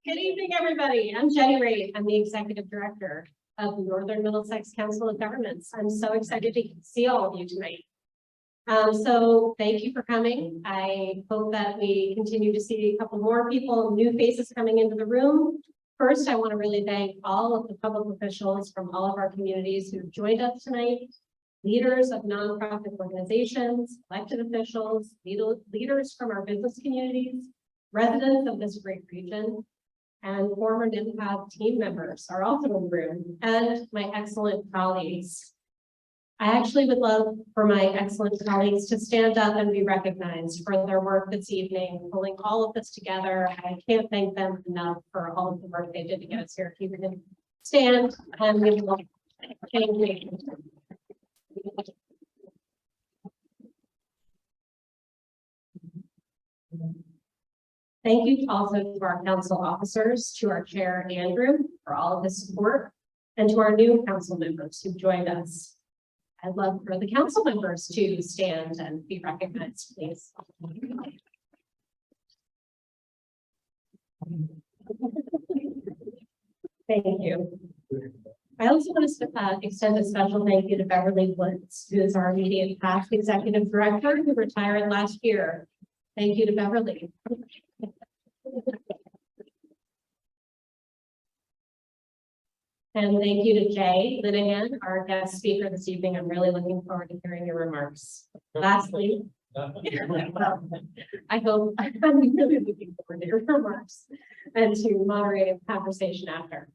Good evening, everybody. I'm Jenny Ray. I'm the Executive Director of the Northern Middlesex Council of Governments. I'm so excited to see all of you tonight. So thank you for coming. I hope that we continue to see a couple more people, new faces coming into the room. First, I want to really thank all of the public officials from all of our communities who've joined us tonight, leaders of nonprofit organizations, elected officials, leaders from our business communities, residents of this great region, and former NMCOG team members are also in the room, and my excellent colleagues. I actually would love for my excellent colleagues to stand up and be recognized for their work this evening, pulling all of this together. I can't thank them enough for all of the work they did to get us here. If you can stand and give them thank you. Thank you also to our council officers, to our chair, Andrew, for all of his support, and to our new council members who joined us. I'd love for the council members to stand and be recognized, please. Thank you. I also want to extend a special thank you to Beverly Woods, who is our immediate past executive director who retired last year. Thank you to Beverly. And thank you to Jay Linnehan, our guest speaker this evening. I'm really looking forward to hearing your remarks. Lastly, I hope I'm really looking forward to your remarks and to moderating the conversation after.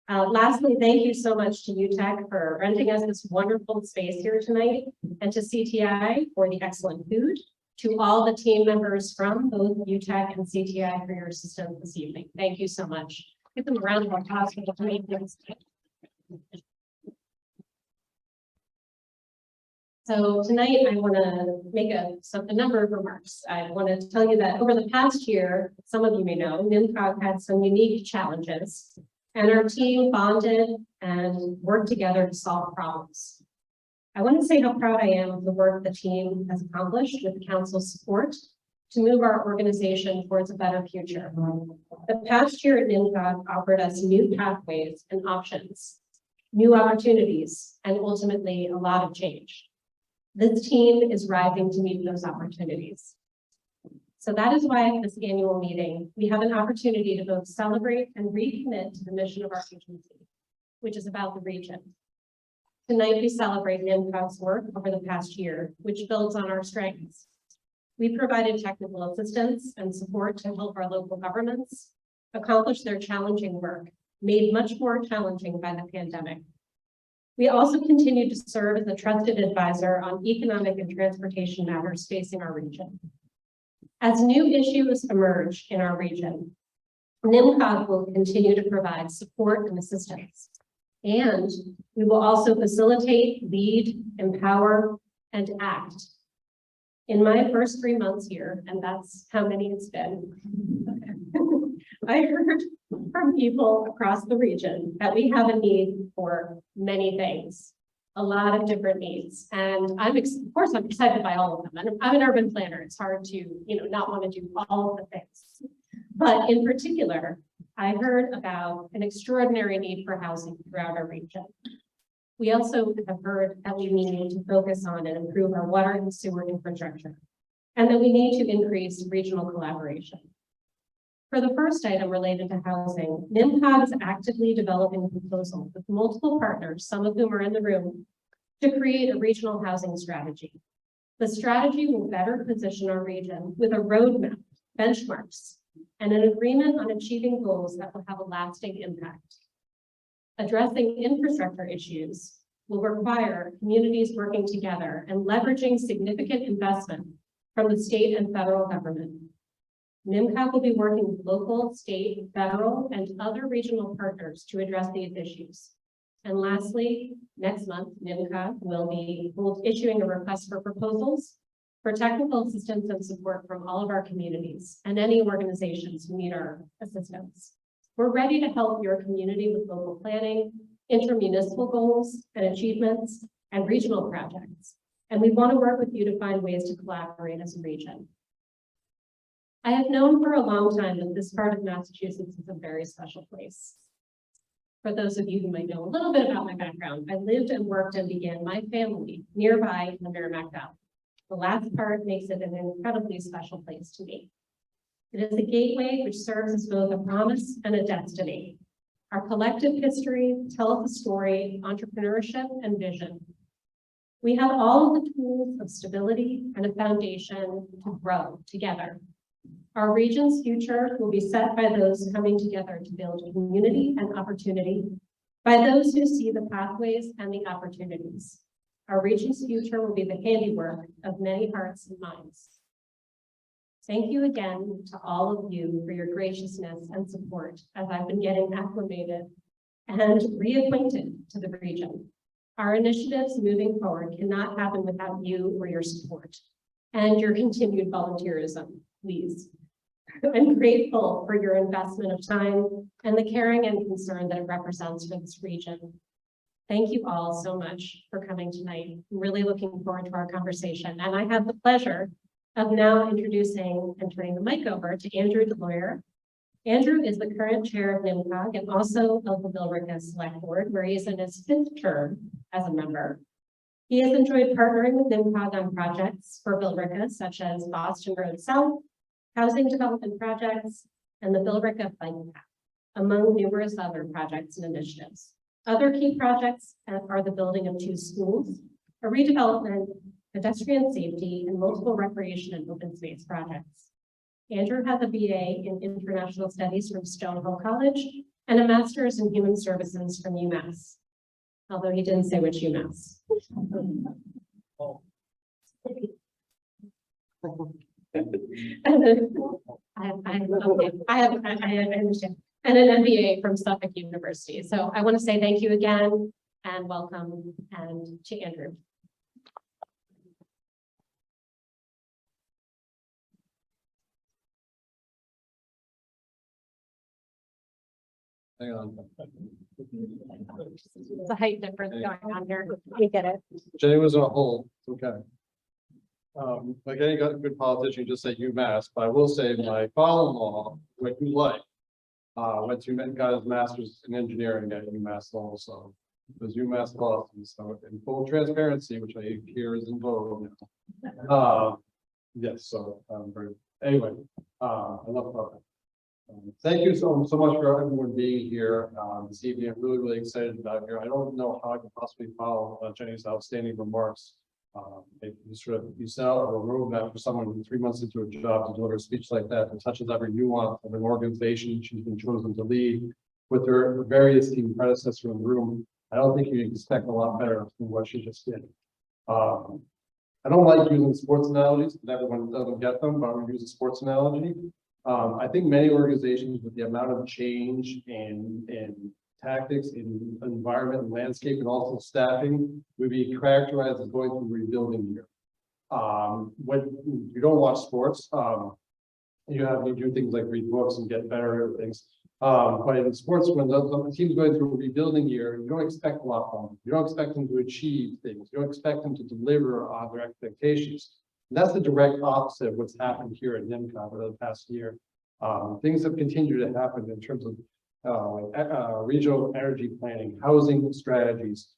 Lastly, thank you so much to UTEC for renting us this wonderful space here tonight, and to CTI for the excellent food. To all the team members from both UTEC and CTI for your assistance this evening. Thank you so much. Give them a round of applause for the meetings. So tonight I want to make a number of remarks. I want to tell you that over the past year, some of you may know, NMCOG had some unique challenges, and our team bonded and worked together to solve problems. I want to say how proud I am of the work the team has accomplished with the council's support to move our organization towards a better future. The past year at NMCOG offered us new pathways and options, new opportunities, and ultimately a lot of change. This team is rising to meet those opportunities. So that is why at this annual meeting, we have an opportunity to both celebrate and recommit to the mission of our agency, which is about the region. Tonight, we celebrate NMCOG's work over the past year, which builds on our strengths. We provided technical assistance and support to help our local governments accomplish their challenging work, made much more challenging by the pandemic. We also continue to serve as a trusted advisor on economic and transportation matters facing our region. As new issues emerge in our region, NMCOG will continue to provide support and assistance. And we will also facilitate, lead, empower, and act. In my first 3 months here, and that's how many it's been, I heard from people across the region that we have a need for many things, a lot of different needs. And of course, I'm excited by all of them. I'm an urban planner. It's hard to, not want to do all of the things. But in particular, I heard about an extraordinary need for housing throughout our region. We also have heard that we need to focus on and improve our water and sewer infrastructure, and that we need to increase regional collaboration. For the first item related to housing, NMCOG is actively developing a proposal with multiple partners, some of whom are in the room, to create a regional housing strategy. The strategy will better position our region with a roadmap, benchmarks, and an agreement on achieving goals that will have a lasting impact. Addressing infrastructure issues will require communities working together and leveraging significant investment from the state and federal government. NMCOG will be working with local, state, federal, and other regional partners to address these issues. And lastly, next month, NMCOG will be issuing a request for proposals for technical assistance and support from all of our communities and any organizations who need our assistance. We're ready to help your community with local planning, intermunicipal goals and achievements, and regional projects. And we want to work with you to find ways to collaborate as a region. I have known for a long time that this part of Massachusetts is a very special place. For those of you who might know a little bit about my background, I lived and worked and began my family nearby in the Merrimack Valley. The last part makes it an incredibly special place to me. It is a gateway which serves as both a promise and a destiny. Our collective history tells a story, entrepreneurship, and vision. We have all of the tools of stability and a foundation to grow together. Our region's future will be set by those coming together to build community and opportunity, by those who see the pathways and the opportunities. Our region's future will be the handiwork of many hearts and minds. Thank you again to all of you for your graciousness and support as I've been getting acclimated and reacquainted to the region. Our initiatives moving forward cannot happen without you or your support and your continued volunteerism, please. I'm grateful for your investment of time and the caring and concern that it represents for this region. Thank you all so much for coming tonight. I'm really looking forward to our conversation. And I have the pleasure of now introducing and turning the mic over to Andrew, the lawyer. Andrew is the current chair of NMCOG and also of the Billerica Select Board, where he is in his 5th term as a member. He has enjoyed partnering with NMCOG on projects for Billerica, such as Boston Road South, housing development projects, and the Billerica Bike Path, among numerous other projects and initiatives. Other key projects are the building of 2 schools, a redevelopment, pedestrian safety, and multiple recreation and open space projects. Andrew has a BA in International Studies from Stonewall College and a master's in Human Services from UMass, although he didn't say which UMass. I understand. And an MBA from Suffolk University. So I want to say thank you again and welcome and to Andrew. Hang on. It's a height difference going on here. We get it. Jenny was on a hold. It's okay. Like any good politician, you just say UMass, but I will say my father-in-law, like you like, got his master's in engineering at UMass Lowell, so it was UMass Boston. So in full transparency, which I hear is in vogue. Yes, so anyway, I love that. Thank you so much for everyone being here this evening. I'm really excited about here. I don't know how I can possibly follow Jenny's outstanding remarks. You set out a roadmap for someone who's 3 months into a job to deliver a speech like that and touches every nuance of an organization she's been chosen to lead with her various team predecessors in the room. I don't think you can expect a lot better than what she just did. I don't like using sports analogies, but everyone doesn't get them, but I'm going to use a sports analogy. I think many organizations with the amount of change and tactics in environment and landscape and also staffing would be characterized as going through rebuilding year. When you don't watch sports, you do things like read books and get better at things. But in sports, when the team's going through a rebuilding year, you don't expect a lot from them. You don't expect them to achieve things. You don't expect them to deliver on their expectations. And that's the direct opposite of what's happened here at NMCOG over the past year. Things have continued to happen in terms of regional energy planning, housing strategies,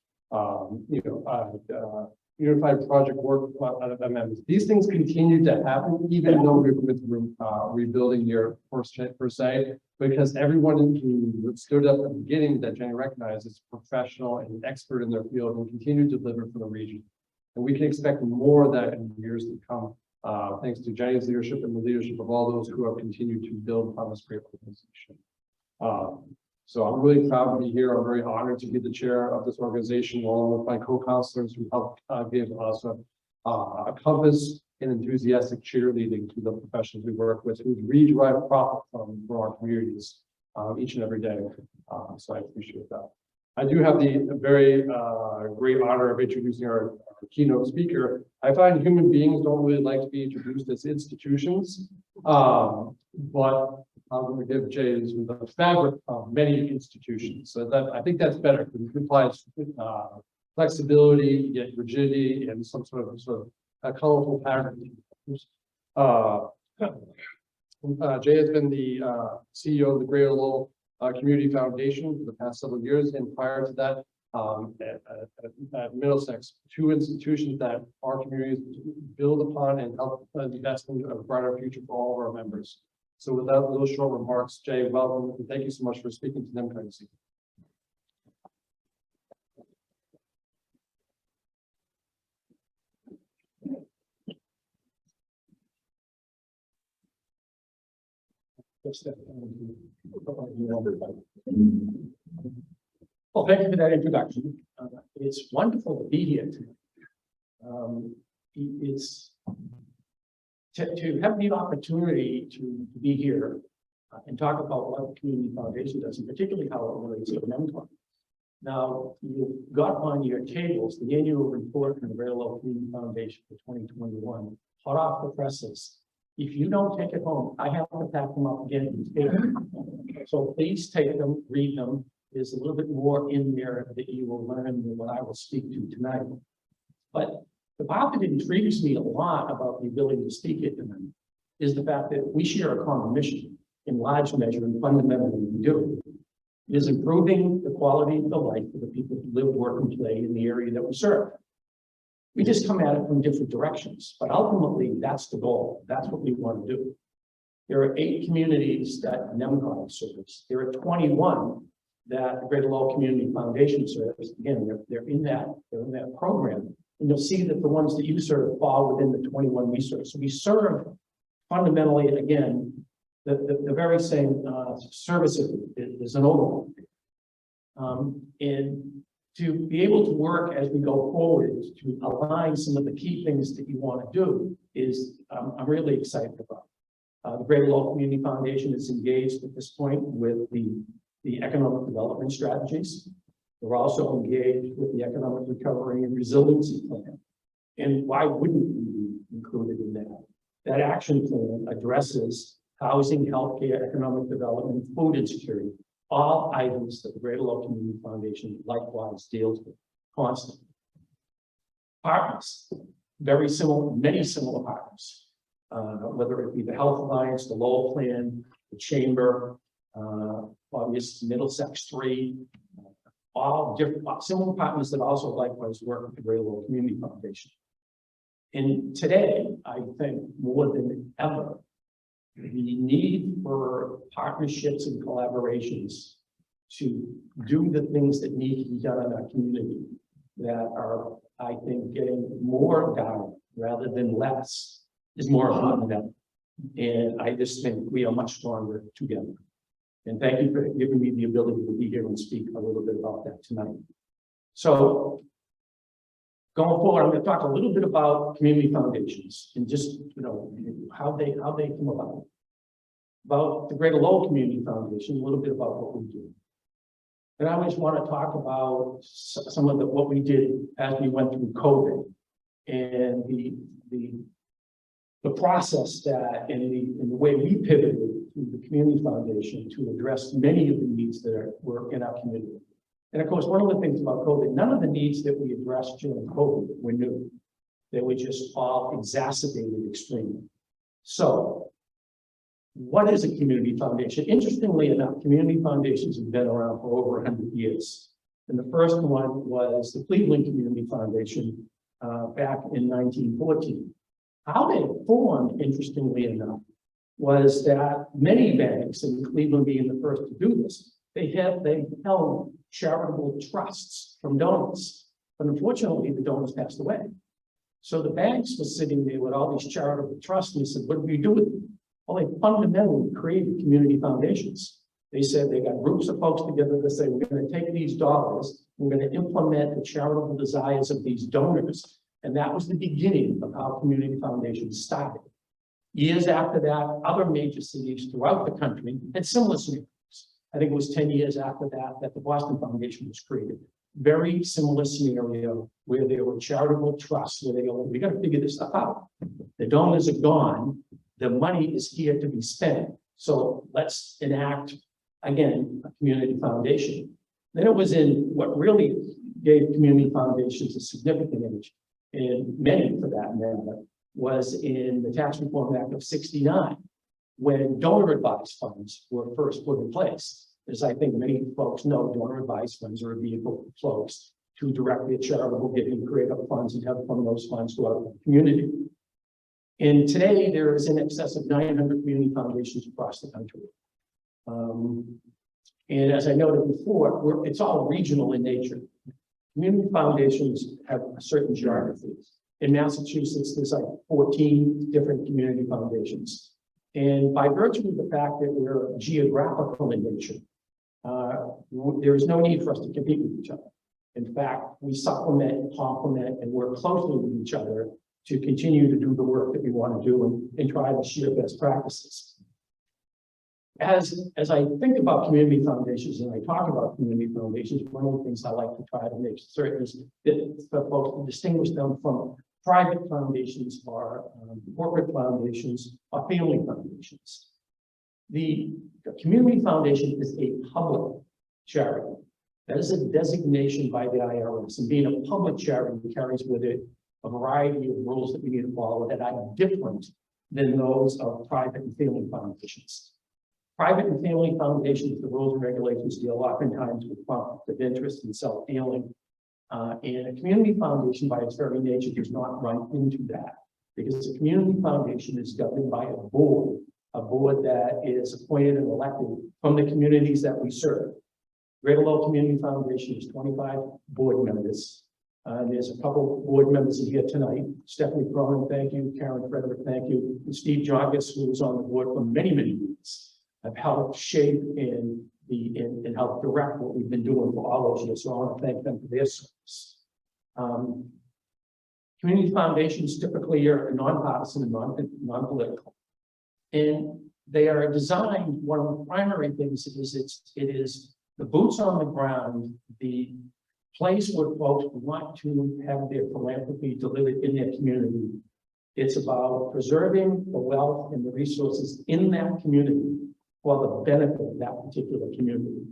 unified project work amendments. These things continue to happen, even though we're with rebuilding year per se, because everyone who stood up at the beginning that Jenny recognized is professional and expert in their field and continue to deliver for the region. And we can expect more of that in the years to come, thanks to Jenny's leadership and the leadership of all those who have continued to build upon this great organization. So I'm really proud to be here. I'm very honored to be the chair of this organization, along with my co-counselors who helped give us a compass and enthusiastic cheerleading to the professionals we work with, who redrive profit from for our communities each and every day. So I appreciate that. I do have the very great honor of introducing our keynote speaker. I find human beings don't really like to be introduced as institutions, but I'm going to give Jay the fabric of many institutions. So that I think that's better because it implies flexibility, yet rigidity, and some sort of a colorful pattern. Jay has been the CEO of the Greater Lowell Community Foundation for the past several years, and prior to that, at Middlesex, two institutions that our communities build upon and help invest in a brighter future for all of our members. So without those short remarks, Jay, welcome, and thank you so much for speaking to them. Well, thank you for that introduction. It's wonderful to be here tonight. It's to have the opportunity to be here and talk about what the Community Foundation does, and particularly how it relates to NMCOG. Now, you've got on your tables the annual report from the Greater Lowell Community Foundation for 2021, hot off the presses. If you don't take it home, I have to pack them up again and take them. So please take them, read them. There's a little bit more in there that you will learn than what I will speak to tonight. But the part that intrigues me a lot about the ability to speak it tonight is the fact that we share a common mission in large measure, and fundamentally we do. It is improving the quality of the life of the people who live, work, and play in the area that we serve. We just come at it from different directions, but ultimately that's the goal. That's what we want to do. There are 8 communities that NMCOG serves. There are 21 that the Greater Lowell Community Foundation serves. Again, they're in that program, and you'll see that the ones that you serve fall within the 21 we serve. So we serve fundamentally, again, the very same service is an overall. And to be able to work as we go forward to align some of the key things that you want to do is I'm really excited about. The Greater Lowell Community Foundation is engaged at this point with the economic development strategies. We're also engaged with the economic recovery and resiliency plan. And why wouldn't we be included in that? That action plan addresses housing, healthcare, economic development, food insecurity, all items that the Greater Lowell Community Foundation likewise deals with constantly. Partners, very similar, many similar partners, whether it be the Health Alliance, the Lowell Plan, the Chamber, obviously Middlesex 3, all different similar partners that also likewise work with the Greater Lowell Community Foundation. And today, I think more than ever, the need for partnerships and collaborations to do the things that need to be done in our community that are, I think, getting more done rather than less is more important than ever. And I just think we are much stronger together. And thank you for giving me the ability to be here and speak a little bit about that tonight. So going forward, I'm going to talk a little bit about community foundations and just, how they come about. About the Greater Lowell Community Foundation, a little bit about what we do. And I always want to talk about some of what we did as we went through COVID and the process that and the way we pivoted to the Community Foundation to address many of the needs that were in our community. And of course, one of the things about COVID, none of the needs that we addressed during COVID were new. They were just all exacerbated extremely. So what is a community foundation? Interestingly enough, community foundations have been around for over 100 years. And the first one was the Cleveland Community Foundation back in 1914. How they formed, interestingly enough, was that many banks, and Cleveland being the first to do this, they held charitable trusts from donors. But unfortunately, the donors passed away. So the banks were sitting there with all these charitable trusts, and they said, what do we do with them? Well, they fundamentally created community foundations. They said they got groups of folks together to say, we're going to take these dollars, we're going to implement the charitable desires of these donors. And that was the beginning of how community foundations started. Years after that, other major cities throughout the country had similar scenarios. I think it was 10 years after that the Boston Foundation was created. Very similar scenario where there were charitable trusts where they go, we got to figure this stuff out. The donors are gone. The money is here to be spent. So let's enact, again, a community foundation. Then it was in what really gave community foundations a significant age, and many for that matter, was in the Tax Reform Act of '69, when donor advised funds were first put in place. As I think many folks know, donor advised funds are a vehicle for folks to direct their charitable giving, create up funds, and have some of those funds go out to the community. And today there is in excess of 900 community foundations across the country. And as I noted before, it's all regional in nature. Community foundations have a certain geography. In Massachusetts, there's like 14 different community foundations. And by virtue of the fact that we're geographical in nature, there is no need for us to compete with each other. In fact, we supplement, complement, and work closely with each other to continue to do the work that we want to do and try to share best practices. As I think about community foundations and I talk about community foundations, one of the things I like to try to make certain is that for folks to distinguish them from private foundations or corporate foundations or family foundations. The community foundation is a public charity. That is a designation by the IRS, and being a public charity carries with it a variety of rules that we need to follow that are different than those of private and family foundations. Private and family foundations, the rules and regulations deal oftentimes with conflict of interest and self-dealing. And a community foundation by its very nature does not run into that, because a community foundation is governed by a board that is appointed and elected from the communities that we serve. Greater Lowell Community Foundation is 25 board members. There's a couple board members in here tonight. Stephanie Cronin, thank you. Karen Frederick, thank you. And Steve Joggis, who was on the board for many, many years, have helped shape and help direct what we've been doing for all those years. So I want to thank them for their service. Community foundations typically are nonpartisan and non-political. And they are designed, one of the primary things is it is the boots on the ground, the place where folks want to have their philanthropy delivered in their community. It's about preserving the wealth and the resources in that community for the benefit of that particular community.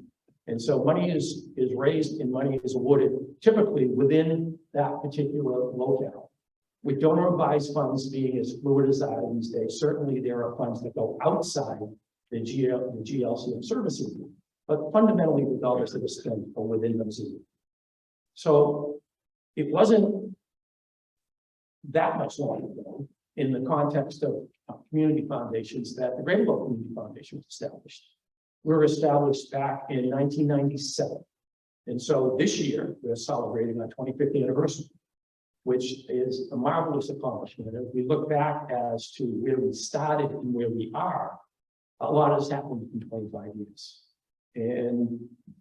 And so money is raised and money is awarded typically within that particular locale. With donor advised funds being as fluid as are these days, certainly there are funds that go outside the GLCM services, but fundamentally the dollars that are spent are within those. So it wasn't that much longer ago in the context of community foundations that the Greater Lowell Community Foundation was established. We were established back in 1997. And so this year we're celebrating our 25th anniversary, which is a marvelous accomplishment. If we look back as to where we started and where we are, a lot has happened in 25 years. And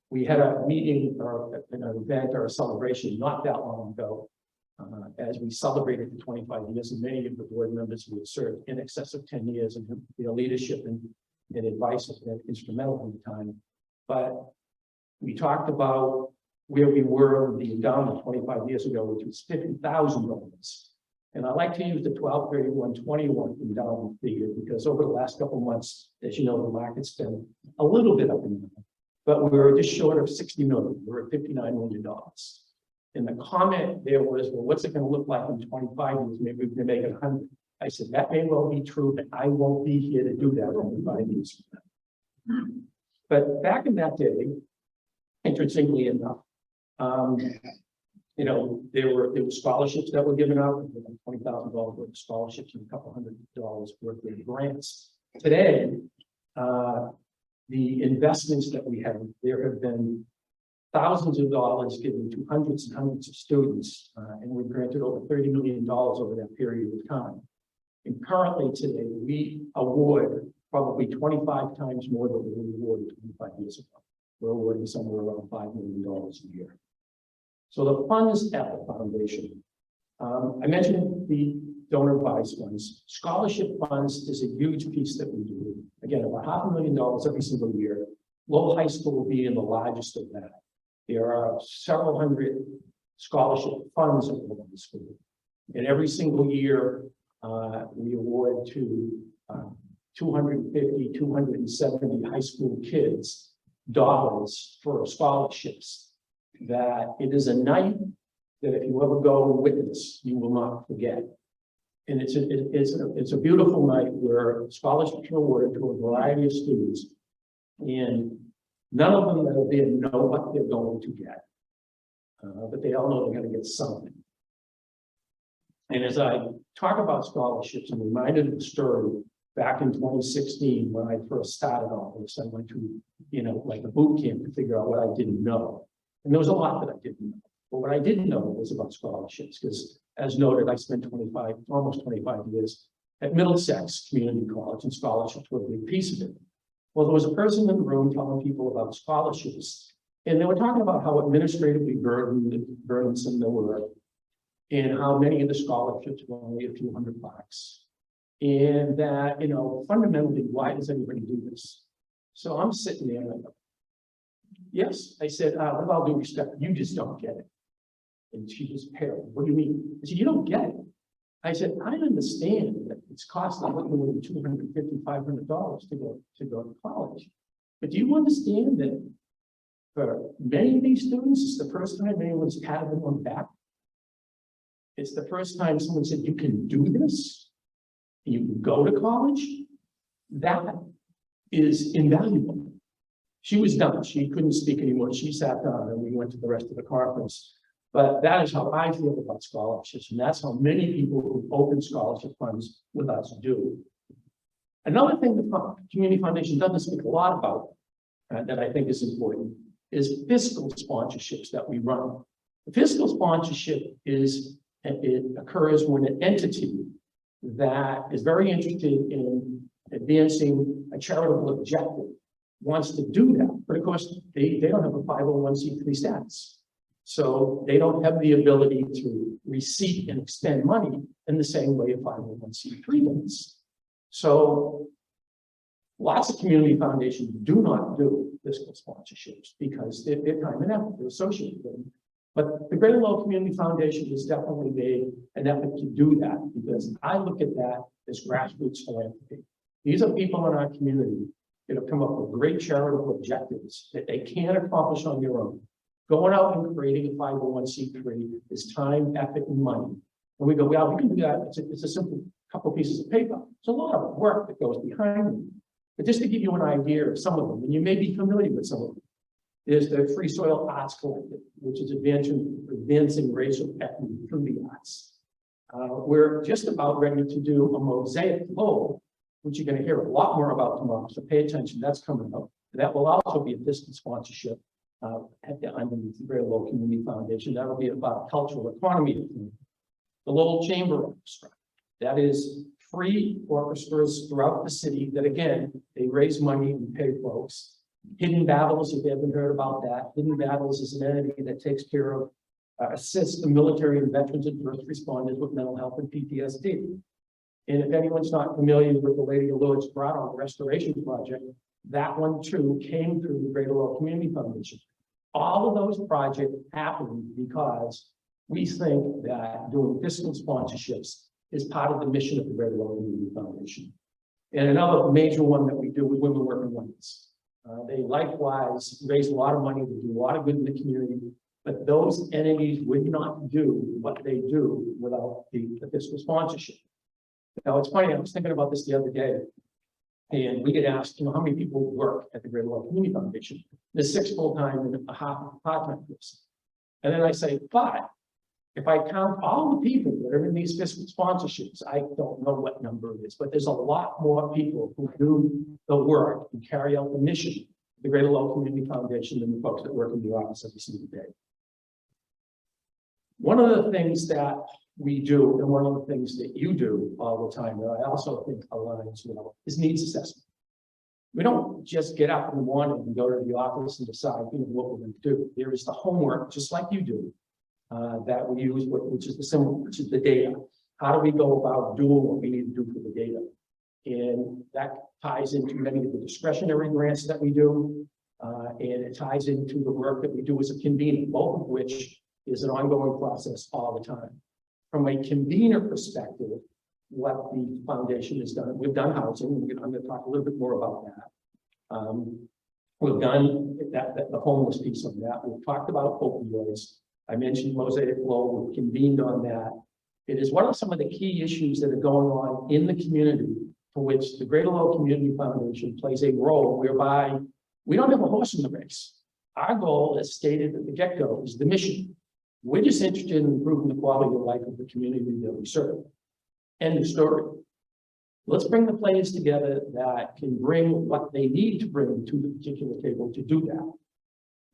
we had a meeting or an event or a celebration not that long ago as we celebrated the 25 years, and many of the board members who had served in excess of 10 years and their leadership and advice have been instrumental in the time. But we talked about where we were with the endowment 25 years ago, which was $50,000. And I like to use the 12/31/21 endowment figure because over the last couple of months, as you know, the market's been a little bit up and down, but we were just short of 60 million. We're at $59 million. And the comment there was, well, what's it going to look like in 25 years? Maybe we can make it 100. I said, that may well be true, but I won't be here to do that 25 years from now. But back in that day, interestingly enough, you know, there were scholarships that were given out, $20,000 worth of scholarships and a couple $100 worth of grants. Today, the investments that we have, there have been thousands of dollars given to hundreds and hundreds of students, and we've granted over $30 million over that period of time. And currently today, we award probably 25 times more than we awarded 25 years ago. We're awarding somewhere around $5 million a year. So the funds at the foundation, I mentioned the donor advised funds. Scholarship funds is a huge piece that we do. Again, about $500,000 every single year. Lowell High School will be in the largest of that. There are several hundred scholarship funds at Lowell High School. And every single year, we award to 250, 270 high school kids dollars for scholarships. That it is a night that if you ever go and witness, you will not forget. And it's a beautiful night where scholarships are awarded to a variety of students. And none of them that are there know what they're going to get. But they all know they're going to get something. And as I talk about scholarships, I'm reminded of the story back in 2016 when I first started all this. I went to, like a boot camp to figure out what I didn't know. And there was a lot that I didn't know. But what I didn't know was about scholarships, because as noted, I spent almost 25 years at Middlesex Community College, and scholarships were a big piece of it. Well, there was a person in the room telling people about scholarships, and they were talking about how administratively burdensome they were, and how many of the scholarships were only a few $100. And that, fundamentally, why does anybody do this? So I'm sitting there and I go, yes, I said, with all due respect, you just don't get it. And she was pale. What do you mean? I said, you don't get it. I said, I understand that it's costing more than $250, $500 to go to college. But do you understand that for many of these students, it's the first time anyone's patted them on the back? It's the first time someone said, you can do this, and you can go to college. That is invaluable. She was done. She couldn't speak anymore. She sat down and we went to the rest of the conference. But that is how I feel about scholarships. And that's how many people who open scholarship funds with us do. Another thing the Community Foundation doesn't speak a lot about that I think is important is fiscal sponsorships that we run. The fiscal sponsorship it occurs when an entity that is very interested in advancing a charitable objective wants to do that. But of course, they don't have a 501c3 status. So they don't have the ability to receive and expend money in the same way a 501c3 does. So lots of community foundations do not do fiscal sponsorships because they're time and effort, they're associated with them. But the Greater Lowell Community Foundation has definitely made an effort to do that, because I look at that as grassroots philanthropy. These are people in our community that have come up with great charitable objectives that they can't accomplish on their own. Going out and creating a 501c3 is time, effort, and money. And we go, well, we can do that. It's a simple couple pieces of paper. It's a lot of work that goes behind it. But just to give you an idea of some of them, and you may be familiar with some of them, is the Free Soil Arts Collective, which is advancing racial equity through the arts. We're just about ready to do a mosaic Lowell, which you're going to hear a lot more about tomorrow. So pay attention, that's coming up. That will also be a fiscal sponsorship underneath the Greater Lowell Community Foundation. That'll be about cultural economy. The Lowell Chamber Orchestra, that is free orchestras throughout the city that, again, they raise money and pay folks. Hidden Battles, if you haven't heard about that, Hidden Battles is an entity that takes care of, assists the military and veterans and first responders with mental health and PTSD. And if anyone's not familiar with the Lady of Lourdes Grotto Restoration Project, that one too came through the Greater Lowell Community Foundation. All of those projects happen because we think that doing fiscal sponsorships is part of the mission of the Greater Lowell Community Foundation. And another major one that we do with Women Working Women's. They likewise raise a lot of money, they do a lot of good in the community, but those entities would not do what they do without the fiscal sponsorship. Now, it's funny, I was thinking about this the other day, and we get asked, how many people work at the Greater Lowell Community Foundation? There's 6 full-time and a half part-time person. And then I say, but if I count all the people that are in these fiscal sponsorships, I don't know what number it is, but there's a lot more people who do the work and carry out the mission of the Greater Lowell Community Foundation than the folks that work in the office every single day. One of the things that we do, and one of the things that you do all the time, that I also think aligns well, is needs assessment. We don't just get up in the morning and go to the office and decide what we're going to do. There is the homework, just like you do, that we use, which is the symbol, which is the data. How do we go about doing what we need to do for the data? And that ties into many of the discretionary grants that we do, and it ties into the work that we do as a convener, both of which is an ongoing process all the time. From a convener perspective, what the foundation has done, we've done housing. I'm going to talk a little bit more about that. We've done the homeless piece of that. We've talked about opioids. I mentioned Mosaic Lowell. We've convened on that. It is what are some of the key issues that are going on in the community for which the Greater Lowell Community Foundation plays a role whereby we don't have a horse in the race. Our goal, as stated at the get-go, is the mission. We're just interested in improving the quality of life of the community that we serve. End of story. Let's bring the players together that can bring what they need to bring to the particular table to do that.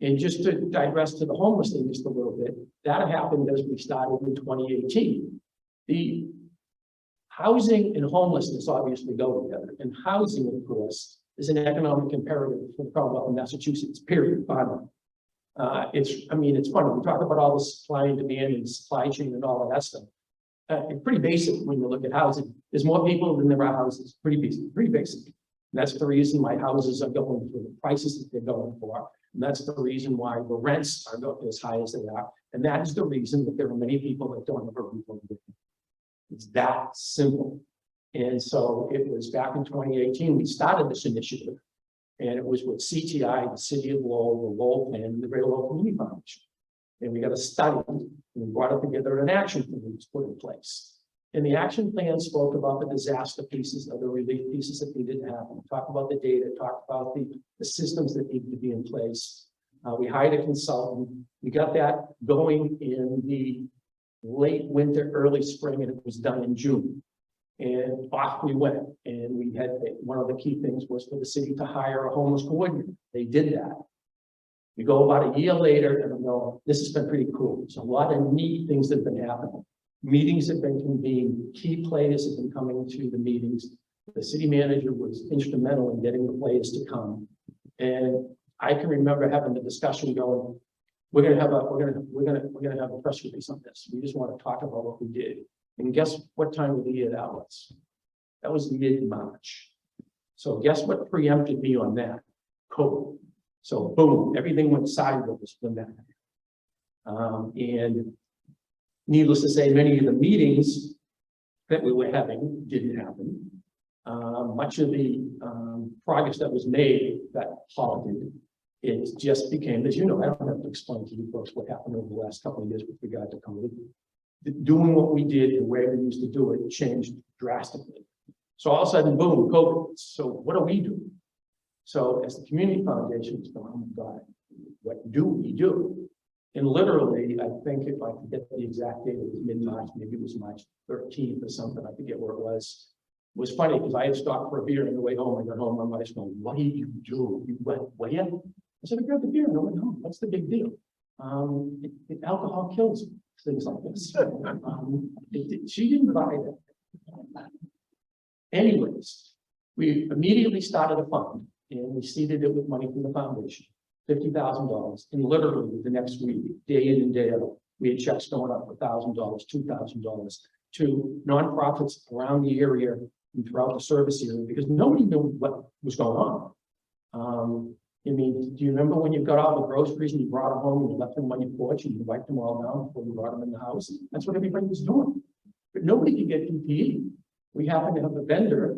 And just to digress to the homeless thing just a little bit, that happened as we started in 2018. The housing and homelessness obviously go together, and housing, of course, is an economic imperative for the Commonwealth of Massachusetts, period, finally. It's funny, we talk about all the supply and demand and supply chain and all of that stuff. It's pretty basic when you look at housing. There's more people than there are houses, pretty basic. And that's the reason why houses are going for the prices that they're going for. And that's the reason why the rents are going as high as they are. And that is the reason that there are many people that don't have a roof over their head. It's that simple. And so it was back in 2018, we started this initiative. And it was with CTI, the City of Lowell, the Lowell Plan, and the Greater Lowell Community Foundation. And we got a study, and we brought it together, an action plan was put in place. And the action plan spoke about the disaster pieces, of the relief pieces that needed to happen. Talk about the data, talk about the systems that need to be in place. We hired a consultant. We got that going in the late winter, early spring, and it was done in June. And off we went. And we had, one of the key things was for the city to hire a homeless coordinator. They did that. We go about a year later, and I'm going, this has been pretty cool. There's a lot of neat things that have been happening. Meetings have been convened. Key players have been coming to the meetings. The city manager was instrumental in getting the players to come. And I can remember having the discussion going, we're gonna have a press release on this. We just want to talk about what we did. And guess what time of the year that was? That was mid-March. So guess what preempted me on that? COVID. So boom, everything went sideways from that. And needless to say, many of the meetings that we were having didn't happen. Much of the progress that was made got halted. It just became, as you know, I don't have to explain to you folks what happened over the last couple of years with regard to COVID. Doing what we did, the way we used to do it, changed drastically. So all of a sudden, boom, COVID. So what do we do? So as the community foundation was going, oh my God, what do we do? And literally, I think if I could get the exact date, it was mid-March, maybe it was March 13th or something, I forget where it was. It was funny because I had stopped for a beer on the way home. I got home, my wife's going, what did you do? You went where? I said, I grabbed the beer and I went home. What's the big deal? Alcohol kills things like this. She didn't buy it. Anyways, we immediately started a fund and we seeded it with money from the foundation, $50,000. And literally the next week, day in and day out, we had checks going up for $1,000, $2,000 to nonprofits around the area and throughout the service area because nobody knew what was going on. I mean, do you remember when you got all the groceries and you brought them home and you left them on your porch and you wiped them all down before you brought them in the house? That's what everybody was doing. But nobody could get PPE. We happened to have a vendor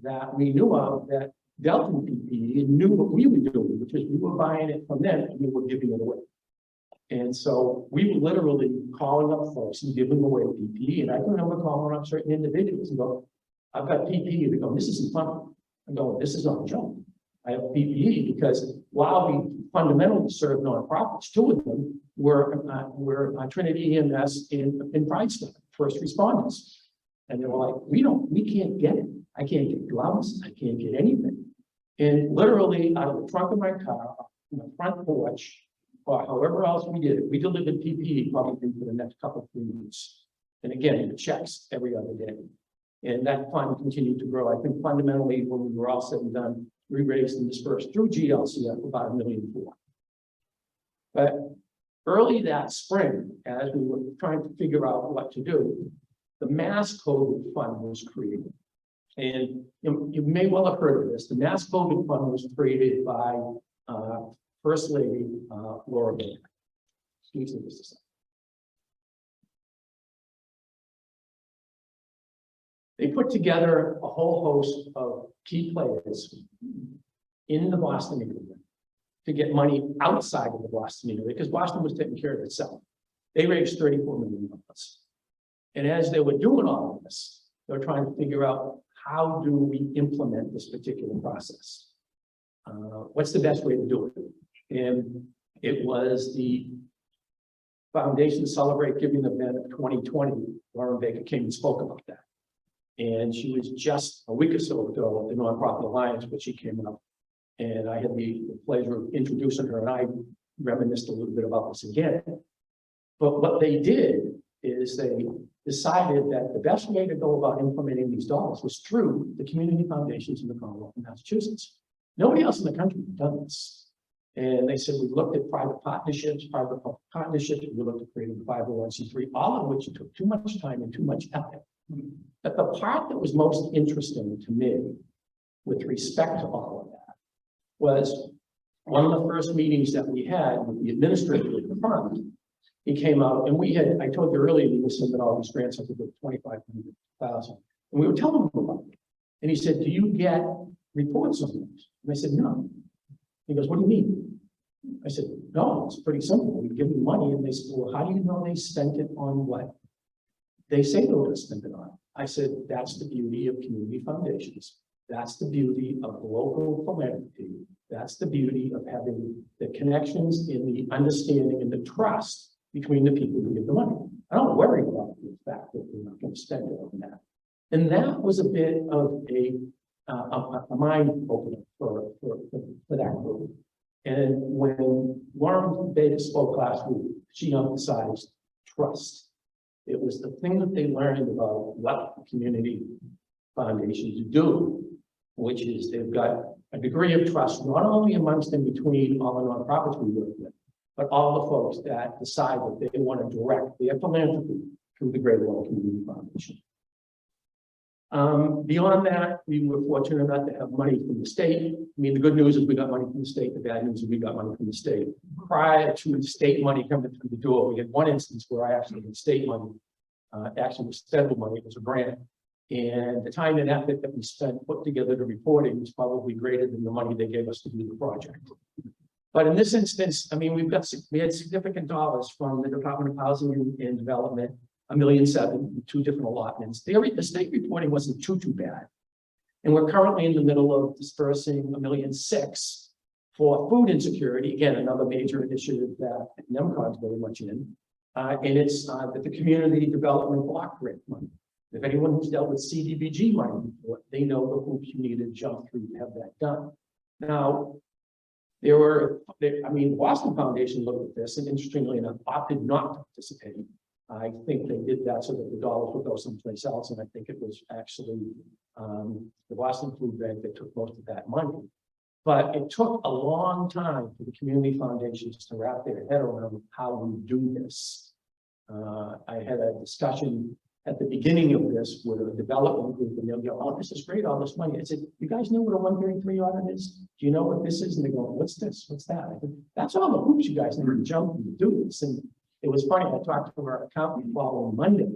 that we knew of that dealt in PPE and knew what we were doing, which is we were buying it from them and we were giving it away. And so we were literally calling up folks and giving away PPE. And I can remember calling up certain individuals and go, I've got PPE. They go, this isn't funny. I go, this is not a joke. I have PPE because while we fundamentally serve nonprofits, two of them were Trinity EMS and Pride Star, first responders. And they were like, we can't get it. I can't get gloves. I can't get anything. And literally out of the trunk of my car, in the front porch, or however else we did it, we delivered PPE probably for the next couple of 3 weeks. And again, the checks every other day. And that fund continued to grow. I think fundamentally, when we were all said and done, we raised and dispersed through GLCF about $1.4 million. But early that spring, as we were trying to figure out what to do, the Mass COVID Fund was created. And you may well have heard of this. The Mass COVID Fund was created by First Lady Laura Baker. Excuse me just a second. They put together a whole host of key players in the Boston area to get money outside of the Boston area because Boston was taking care of itself. They raised $34 million. And as they were doing all of this, they were trying to figure out, how do we implement this particular process? What's the best way to do it? And it was the Foundation Celebrate Giving event of 2020. Lauren Baker came and spoke about that. And she was just a week or so ago at the Nonprofit Alliance, but she came up. And I had the pleasure of introducing her, and I reminisced a little bit about this again. But what they did is they decided that the best way to go about implementing these dollars was through the community foundations in the Commonwealth of Massachusetts. Nobody else in the country had done this. And they said, we looked at private partnerships, we looked at creating 501c3, all of which took too much time and too much effort. But the part that was most interesting to me with respect to all of that was one of the first meetings that we had with the administrator of the fund. He came out and I told you earlier, we submitted all these grants up to 2,500,000. And we were telling him about it. And he said, do you get reports on those? And I said, no. He goes, what do you mean? I said, no, it's pretty simple. We give them money and they said, well, how do you know they spent it on what they say they were going to spend it on? I said, that's the beauty of community foundations. That's the beauty of local philanthropy. That's the beauty of having the connections in the understanding and the trust between the people who give the money. I don't worry about the fact that we're not going to spend it on that. And that was a bit of a mind opener for that group. And when Lauren Baker spoke last week, she emphasized trust. It was the thing that they learned about what community foundations do, which is they've got a degree of trust, not only amongst and between all the nonprofits we work with, but all the folks that decide that they want to direct their philanthropy through the Great Lowell Community Foundation. Beyond that, we were fortunate enough to have money from the state. I mean, the good news is we got money from the state. The bad news is we got money from the state. Prior to state money coming through the door, we had one instance where I actually had state money, actually was federal money, it was a grant. And the time and effort that we spent put together the reporting was probably greater than the money they gave us to do the project. But in this instance, I mean, we had significant dollars from the Department of Housing and Development, $1.7 million, 2 different allotments. The state reporting wasn't too bad. And we're currently in the middle of dispersing $1.6 million for food insecurity. Again, another major initiative that NMCOG is very much in. And it's the community development block grant money. If anyone who's dealt with CDBG money before, they know the hoops you need to jump through to have that done. Now, I mean, the Boston Foundation looked at this and interestingly enough, opted not to participate. I think they did that so that the dollars would go someplace else. And I think it was actually the Boston Food Bank that took most of that money. But it took a long time for the community foundations to wrap their head around how we do this. I had a discussion at the beginning of this with a development group, and they'll go, oh, this is great, all this money. I said, you guys know what a 133 audit is? Do you know what this is? And they go, what's this? What's that? I said, that's all the hoops you guys need to jump to do this. And it was funny, I talked to our accountant following Monday,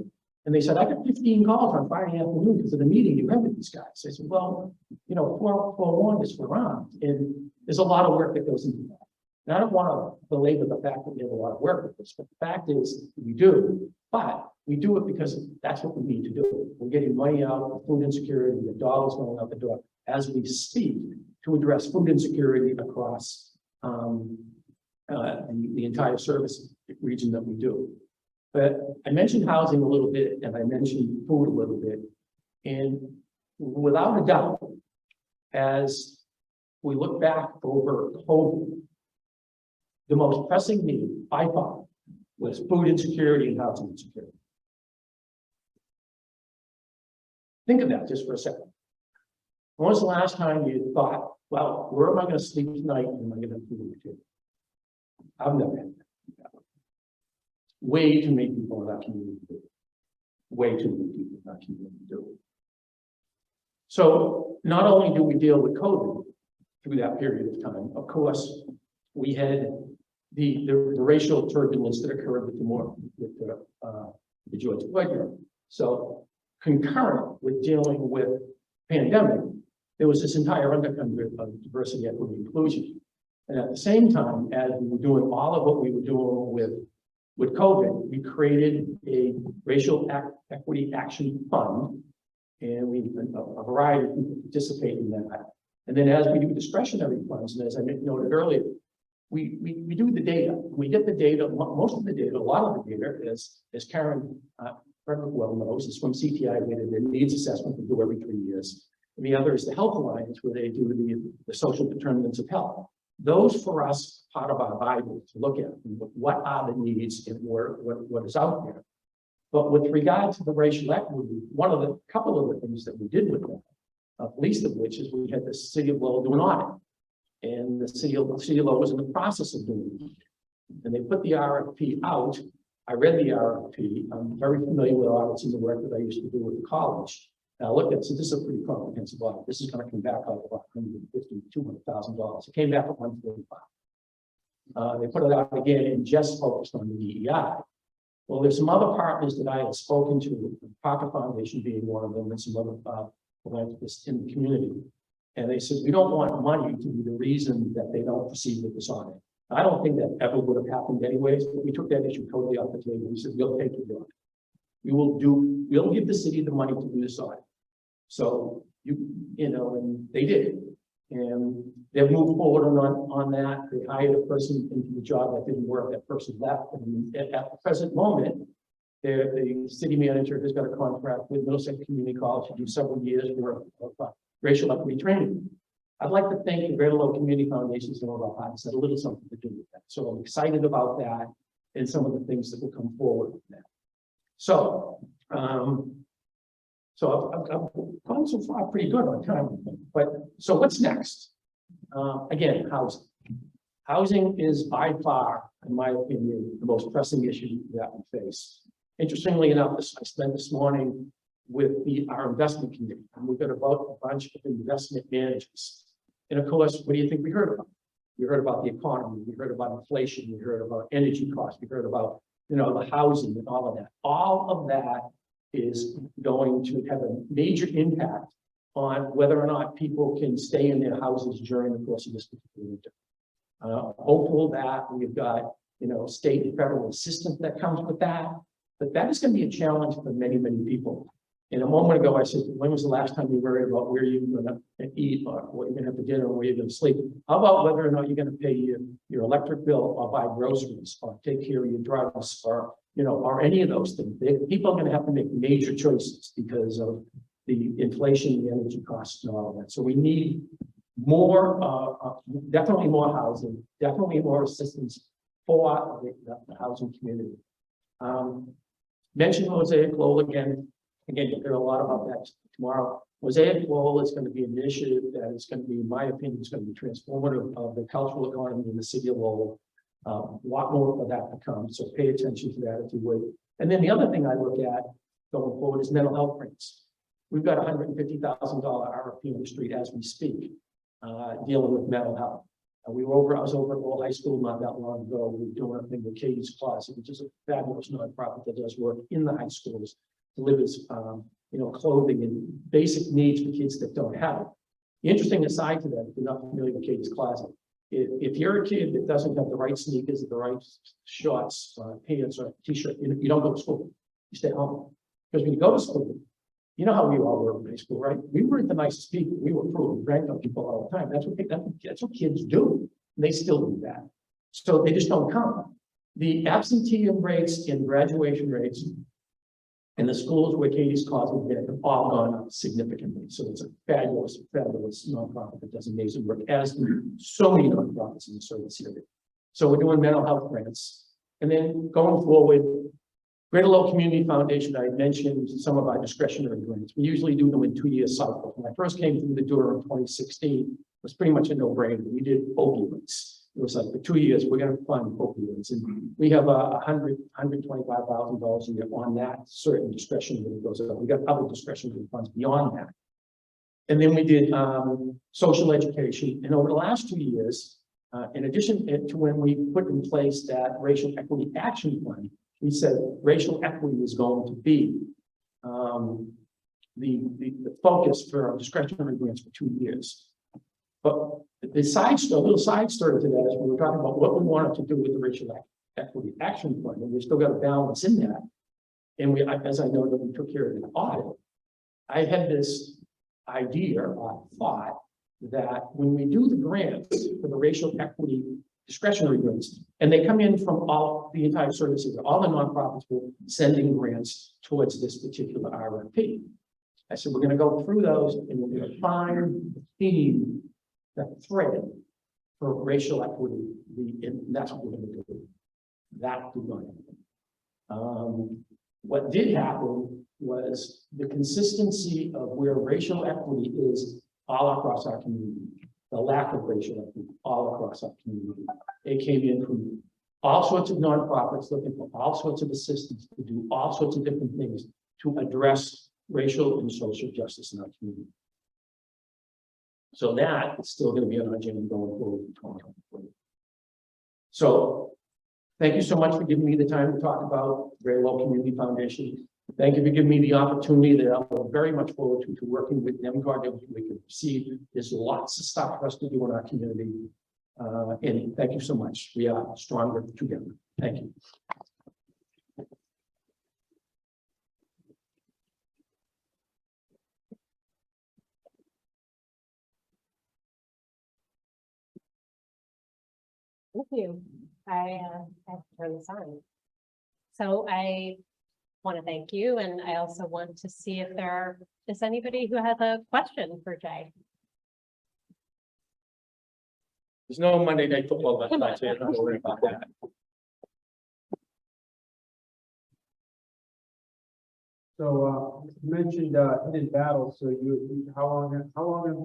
and they said, I got 15 calls on Friday afternoon because of the meeting you had with these guys. I said, well, you know, forewarned is forearmed, and there's a lot of work that goes into that. And I don't want to belabor the fact that we have a lot of work with this, but the fact is we do, but we do it because that's what we need to do. We're getting money out of food insecurity, the dollars going out the door as we speak to address food insecurity across the entire service region that we do. But I mentioned housing a little bit, and I mentioned food a little bit. And without a doubt, as we look back over COVID, the most pressing need by far was food insecurity and housing insecurity. Think of that just for a second. When was the last time you thought, well, where am I going to sleep tonight and am I going to have food on the table? I've never had that. Way too many people in our community do it. Way too many people in our community do it. So not only do we deal with COVID through that period of time, of course, we had the racial turbulence that occurred with the George Floyd. So concurrent with dealing with pandemic, there was this entire undercurrent of diversity, equity, inclusion. And at the same time, as we were doing all of what we were doing with With COVID, we created a racial equity action fund, and we a variety of people participate in that. And then as we do discretionary funds, and as I noted earlier, we do the data. We get the data, most of the data, a lot of the data, as Karen Frederick well knows, is from CTI data, the needs assessment we do every 3 years. And the other is the Health Alliance, where they do the social determinants of health. Those for us, part of our Bible to look at what are the needs and what is out there. But with regard to the racial equity, couple of the things that we did with that, least of which is we had the city of Lowell do an audit. And the city of Lowell was in the process of doing it. And they put the RFP out. I read the RFP. I'm very familiar with audits in the work that I used to do with the college. Now look at, so this is a pretty comprehensive audit. This is going to come back out about $150,000 to $200,000. It came back at $145,000. They put it out again and just focused on the DEI. Well, there's some other partners that I had spoken to, the Parker Foundation being one of them, and some other philanthropists in the community. And they said, we don't want money to be the reason that they don't proceed with this audit. I don't think that ever would have happened anyways, but we took that issue totally off the table. We said, we'll take it on. We'll give the city the money to do this audit. So, and they did. And they've moved forward on that. They hired a person into the job that didn't work. That person left. And at the present moment, the city manager has got a contract with Middlesex Community College to do several years worth of racial equity training. I'd like to thank the Greater Lowell Community Foundation and all of that. Had a little something to do with that. So I'm excited about that and some of the things that will come forward with that. So, I've gone so far pretty good on time, but so what's next? Again, housing. Housing is by far, in my opinion, the most pressing issue that we face. Interestingly enough, I spent this morning with our investment committee, and we've got about a bunch of investment managers. And of course, what do you think we heard about? We heard about the economy, we heard about inflation, we heard about energy costs, we heard about the housing and all of that. All of that is going to have a major impact on whether or not people can stay in their houses during the course of this particular winter. Hopeful that we've got state and federal assistance that comes with that, but that is going to be a challenge for many, many people. And a moment ago, I said, when was the last time you worried about where you're going to eat or what you're going to have for dinner or where you're going to sleep? How about whether or not you're going to pay your electric bill or buy groceries or take care of your drugs or, or any of those things? People are going to have to make major choices because of the inflation, the energy costs and all of that. So we need more, definitely more housing, definitely more assistance for the housing community. Mention Mosaic Lowell again. Again, you'll hear a lot about that tomorrow. Mosaic Lowell is going to be an initiative that is going to be, in my opinion, is going to be transformative of the cultural economy in the city of Lowell. A lot more of that to come, so pay attention to that if you would. And then the other thing I look at going forward is mental health grants. We've got a $150,000 RFP on the street as we speak, dealing with mental health. I was over at Lowell High School not that long ago. We were doing a thing with Katie's Closet, which is a fabulous nonprofit that does work in the high schools, delivers clothing and basic needs for kids that don't have it. The interesting aside to that, if you're not familiar with Katie's Closet, if you're a kid that doesn't have the right sneakers, the right shorts, pants, or t-shirt, you don't go to school. You stay home. Because when you go to school, you know how we all were in high school, right? We weren't the nicest people. We were cruel and drank on people all the time. That's what kids do. And they still do that. So they just don't come. The absenteeism rates and graduation rates in the schools where Katie's Closet has been have all gone up significantly. So it's a fabulous, fabulous nonprofit that does amazing work, as do so many nonprofits in the service area. So we're doing mental health grants. And then going forward, Greater Lowell Community Foundation, I mentioned some of our discretionary grants. We usually do them in 2-year cycles. When I first came through the door in 2016, it was pretty much a no-brainer. We did opioids. It was like for 2 years, we're going to fund opioids. And we have $125,000 a year on that certain discretionary that goes up. We got other discretionary funds beyond that. And then we did social education. And over the last 2 years, in addition to when we put in place that racial equity action plan, we said racial equity is going to be the focus for our discretionary grants for 2 years. But the little side story to that is we were talking about what we wanted to do with the racial Equity Action Plan, and we still got a balance in that. And as I know that we took care of the audit, I had this idea or thought that when we do the grants for the racial equity discretionary grants, and they come in from the entire services, all the nonprofits will send in grants towards this particular RFP. I said, we're going to go through those and we're going to find the theme, the thread for racial equity, and that's what we're going to do. That did not happen. What did happen was the consistency of where racial equity is all across our community, the lack of racial equity all across our community. It came in from all sorts of nonprofits looking for all sorts of assistance to do all sorts of different things to address racial and social justice in our community. So that is still going to be on our agenda going forward in 2023. So thank you so much for giving me the time to talk about Lowell Community Foundation. Thank you for giving me the opportunity that I look very much forward to working with NMCOG. We can see there's lots of stuff for us to do in our community. And thank you so much. We are stronger together. Thank you. Thank you. I have to turn this on. So I want to thank you, and I also want to see if there is anybody who has a question for Jay. There's no Monday Night Football last night, so you're not worried about that. So you mentioned hidden battles. So how long have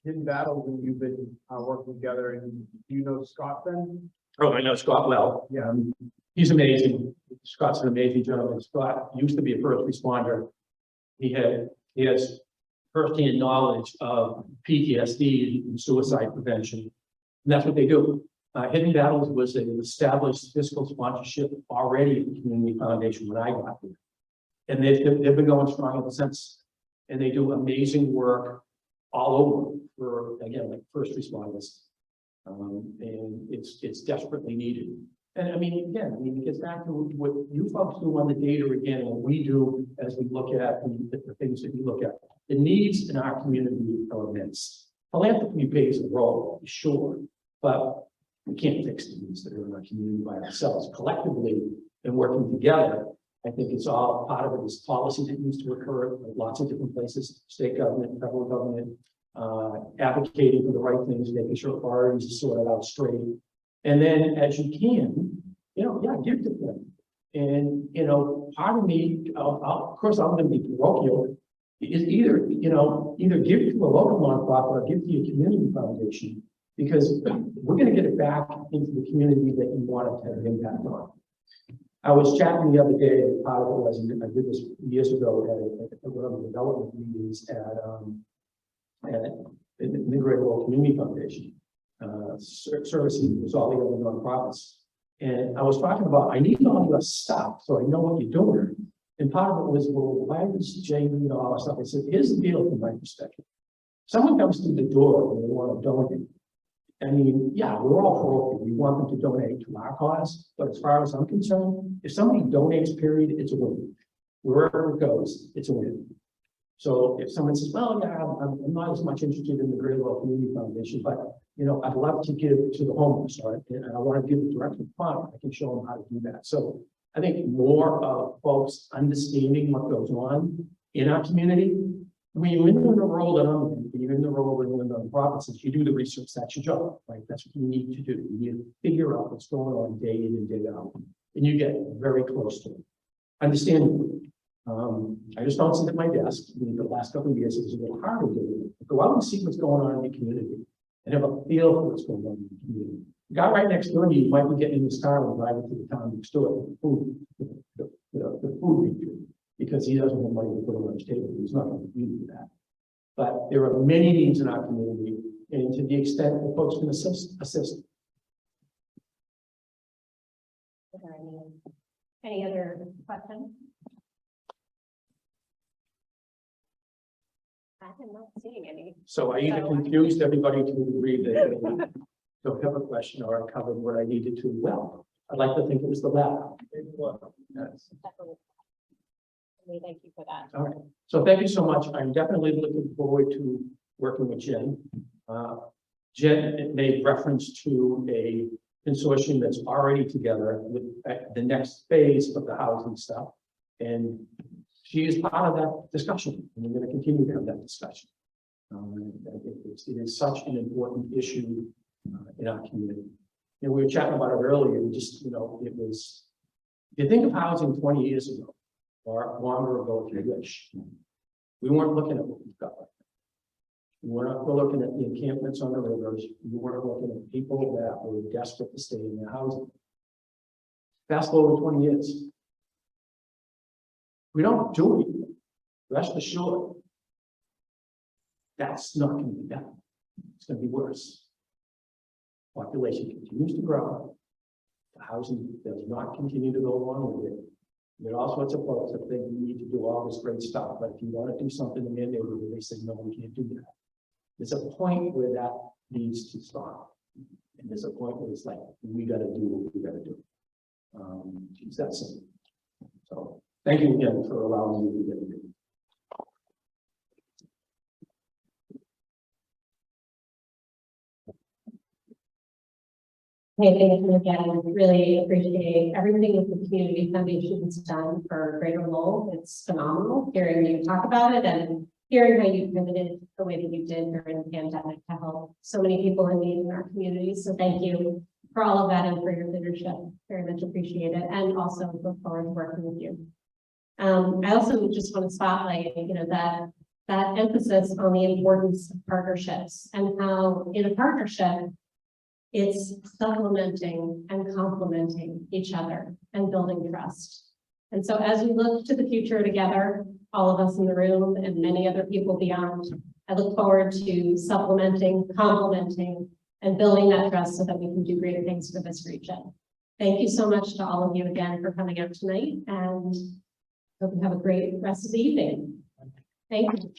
hidden battles and you've been working together? And do you know Scott then? Oh, I know Scott well. Yeah. He's amazing. Scott's an amazing gentleman. Scott used to be a first responder. He has firsthand knowledge of PTSD and suicide prevention. And that's what they do. Hidden Battles was an established fiscal sponsorship already at the Community Foundation when I got there. And they've been going strong ever since. And they do amazing work all over for, again, like first responders. And it's desperately needed. And I mean, again, it gets back to what you folks do on the data again, and what we do as we look at the things that you look at. The needs in our community are immense. Philanthropy plays a role, sure, but we can't fix the needs that are in our community by ourselves. Collectively and working together, I think it's all part of it is policy that needs to occur at lots of different places, state government, federal government, advocating for the right things, making sure priorities are sorted out straight. And then as you can, give to them. And, part of me, of course, I'm going to be parochial, is either give to a local nonprofit or give to your community foundation, because we're going to get it back into the community that you want it to have an impact on. I was chatting the other day, part of it was, and I did this years ago at one of the development meetings at the Great Lowell Community Foundation, servicing was all the other nonprofits. And I was talking about, I need all your stuff so I know what you're doing. And part of it was, well, why does Jay need all that stuff? I said, here's the deal from my perspective. Someone comes through the door and they want to donate. I mean, yeah, we're all parochial. We want them to donate to our cause. But as far as I'm concerned, if somebody donates, period, it's a win. Wherever it goes, it's a win. So if someone says, well, yeah, I'm not as much interested in the Great Lowell Community Foundation, but I'd love to give to the homeless, right? And I want to give it directly to fund, I can show them how to do that. So I think more of folks understanding what goes on in our community. When you're in the role that I'm in, when you're in the role when you're in the provinces, you do the research, that's your job, right? That's what you need to do. You need to figure out what's going on day in and day out. And you get very close to it. Understandably. I just don't sit at my desk. The last couple of years, it was a little harder to do it. Go out and see what's going on in the community and have a feel for what's going on in the community. The guy right next door to you might be getting in his car and driving to the town next door, the food pantry, because he doesn't have money to put on his table. He's not going to do that. But there are many needs in our community, and to the extent that folks can assist. Are there any other questions? I'm not seeing any. So I either confused everybody to the degree that they don't have a question, or I covered what I needed to well. I'd like to think it was the latter. Yes. Definitely. Thank you for that. All right, so thank you so much. I'm definitely looking forward to working with Jen. Jen made reference to a consortium that's already together with the next phase of the housing stuff. And she is part of that discussion, and we're going to continue to have that discussion. I think it is such an important issue in our community. And we were chatting about it earlier, just, it was, if you think of housing 20 years ago, or longer ago if you wish, we weren't looking at what we've got. We're looking at the encampments on the rivers. We weren't looking at people that were desperate to stay in their housing. Fast forward 20 years. We don't do anything. Rest assured, that's not going to be better. It's going to be worse. Population continues to grow. The housing does not continue to go along with it. There are all sorts of folks that think we need to do all this great stuff, but if you want to do something in their neighborhood, they say, no, we can't do that. There's a point where that needs to stop. And there's a point where it's like, we got to do what we got to do. It's that simple. So thank you again for allowing me to get it. Hey, thank you again. Really appreciate everything that the Community Foundation has done for Greater Lowell. It's phenomenal hearing you talk about it and hearing how you pivoted the way that you did during the pandemic to help so many people in need in our community. So thank you for all of that and for your leadership. Very much appreciate it, and also look forward to working with you. I also just want to spotlight, that emphasis on the importance of partnerships and how in a partnership, it's supplementing and complementing each other and building trust. And so as we look to the future together, all of us in the room and many other people beyond, I look forward to supplementing, complementing, and building that trust so that we can do greater things for this region. Thank you so much to all of you again for coming out tonight, and hope you have a great rest of the evening. Thank you.